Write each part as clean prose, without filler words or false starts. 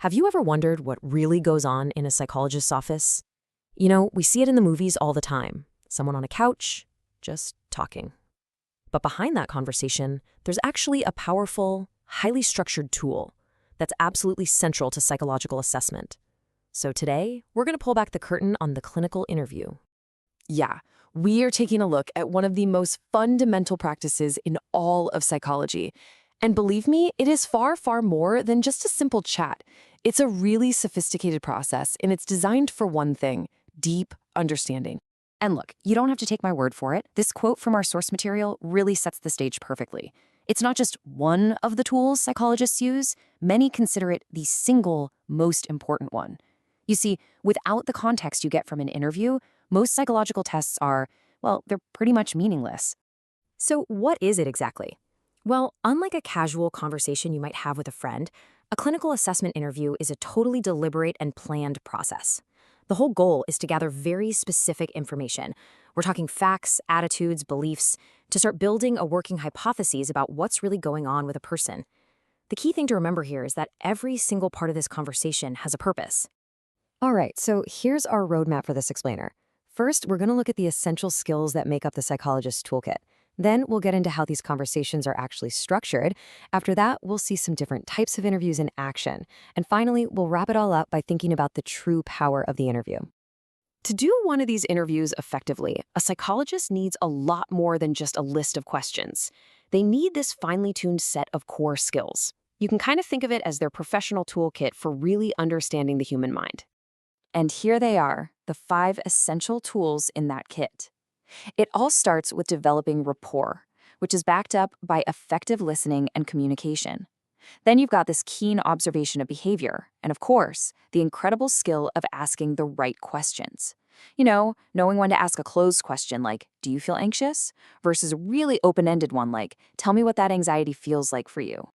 Have you ever wondered what really goes on in a psychologist's office? You know, we see it in the movies all the time. Someone on a couch, just talking. But behind that conversation, there's actually a powerful, highly structured tool that's absolutely central to psychological assessment. So today, we're going to pull back the curtain on the clinical interview. Yeah, we are taking a look at one of the most fundamental practices in all of psychology. And believe me, it is far, far more than just a simple chat. It's a really sophisticated process, and it's designed for one thing: deep understanding. And look, you don't have to take my word for it. This quote from our source material really sets the stage perfectly. It's not just one of the tools psychologists use. Many consider it the single most important one. You see, without the context you get from an interview, most psychological tests are, well, they're pretty much meaningless. So what is it exactly? Well, unlike a casual conversation you might have with a friend, a clinical assessment interview is a totally deliberate and planned process. The whole goal is to gather very specific information. We're talking facts, attitudes, beliefs, to start building a working hypothesis about what's really going on with a person. The key thing to remember here is that every single part of this conversation has a purpose. All right, so here's our roadmap for this explainer. First, we're going to look at the essential skills that make up the psychologist's toolkit. Then we'll get into how these conversations are actually structured. After that, we'll see some different types of interviews in action. And finally, we'll wrap it all up by thinking about the true power of the interview. To do one of these interviews effectively, a psychologist needs a lot more than just a list of questions. They need this finely tuned set of core skills. You can kind of think of it as their professional toolkit for really understanding the human mind. And here they are, the 5 essential tools in that kit. It all starts with developing rapport, which is backed up by effective listening and communication. Then you've got this keen observation of behavior, and of course, the incredible skill of asking the right questions. You know, knowing when to ask a closed question like, "Do you feel anxious?" versus a really open-ended one like, "Tell me what that anxiety feels like for you."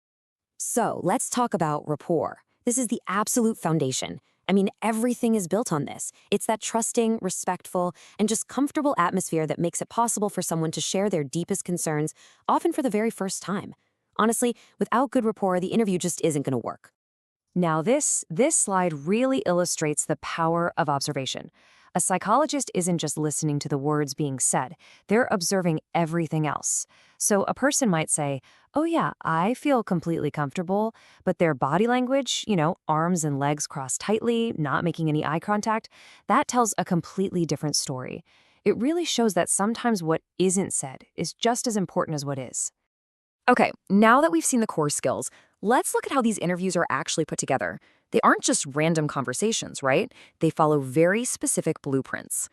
So let's talk about rapport. This is the absolute foundation. I mean, everything is built on this. It's that trusting, respectful, and just comfortable atmosphere that makes it possible for someone to share their deepest concerns, often for the very first time. Honestly, without good rapport, the interview just isn't going to work. Now, this slide really illustrates the power of observation. A psychologist isn't just listening to the words being said, they're observing everything else. So a person might say, "Oh yeah, I feel completely comfortable," but their body language, arms and legs crossed tightly, not making any eye contact, that tells a completely different story. It really shows that sometimes what isn't said is just as important as what is. Okay, now that we've seen the core skills, let's look at how these interviews are actually put together. They aren't just random conversations, right? They follow very specific blueprints.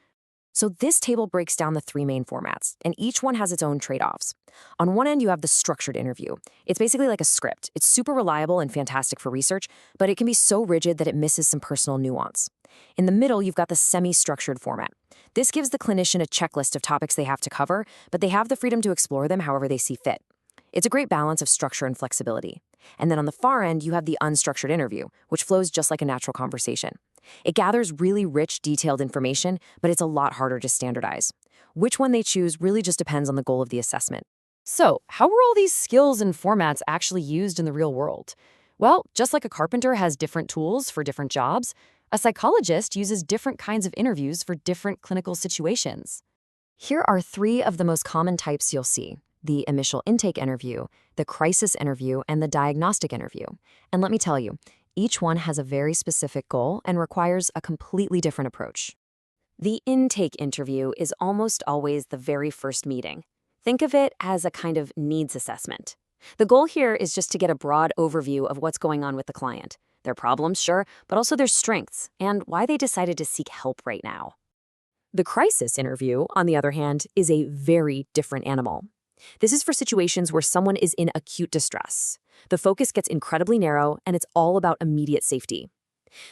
So this table breaks down the 3 main formats, and each one has its own trade-offs. On one end, you have the structured interview. It's basically like a script. It's super reliable and fantastic for research, but it can be so rigid that it misses some personal nuance. In the middle, you've got the semi-structured format. This gives the clinician a checklist of topics they have to cover, but they have the freedom to explore them however they see fit. It's a great balance of structure and flexibility. And then on the far end, you have the unstructured interview, which flows just like a natural conversation. It gathers really rich, detailed information, but it's a lot harder to standardize. Which one they choose really just depends on the goal of the assessment. So, how were all these skills and formats actually used in the real world? Well, just like a carpenter has different tools for different jobs, a psychologist uses different kinds of interviews for different clinical situations. Here are 3 of the most common types you'll see: the initial intake interview, the crisis interview, and the diagnostic interview. And let me tell you, each one has a very specific goal and requires a completely different approach. The intake interview is almost always the very first meeting. Think of it as a kind of needs assessment. The goal here is just to get a broad overview of what's going on with the client, their problems, sure, but also their strengths and why they decided to seek help right now. The crisis interview, on the other hand, is a very different animal. This is for situations where someone is in acute distress. The focus gets incredibly narrow, and it's all about immediate safety.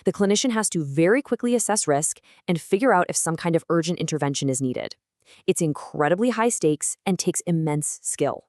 The clinician has to very quickly assess risk and figure out if some kind of urgent intervention is needed. It's incredibly high stakes and takes immense skill.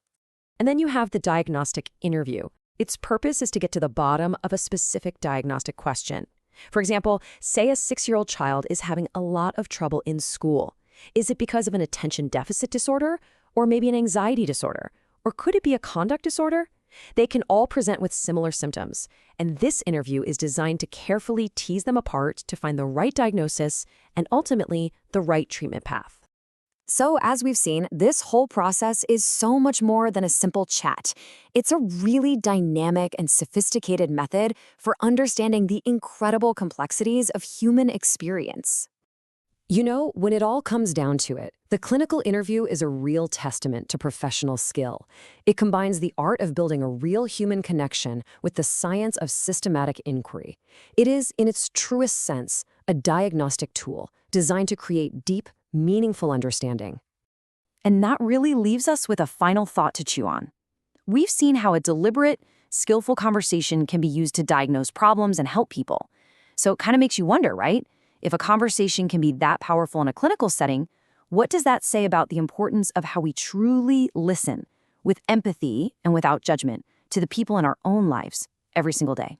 And then you have the diagnostic interview. Its purpose is to get to the bottom of a specific diagnostic question. For example, say a 6-year-old child is having a lot of trouble in school. Is it because of an attention deficit disorder? Or maybe an anxiety disorder? Or could it be a conduct disorder? They can all present with similar symptoms, and this interview is designed to carefully tease them apart to find the right diagnosis and ultimately the right treatment path. So, as we've seen, this whole process is so much more than a simple chat. It's a really dynamic and sophisticated method for understanding the incredible complexities of human experience. You know, when it all comes down to it, the clinical interview is a real testament to professional skill. It combines the art of building a real human connection with the science of systematic inquiry. It is, in its truest sense, a diagnostic tool designed to create deep, meaningful understanding. And that really leaves us with a final thought to chew on. We've seen how a deliberate, skillful conversation can be used to diagnose problems and help people. So it kind of makes you wonder, right? If a conversation can be that powerful in a clinical setting, what does that say about the importance of how we truly listen, with empathy and without judgment, to the people in our own lives every single day?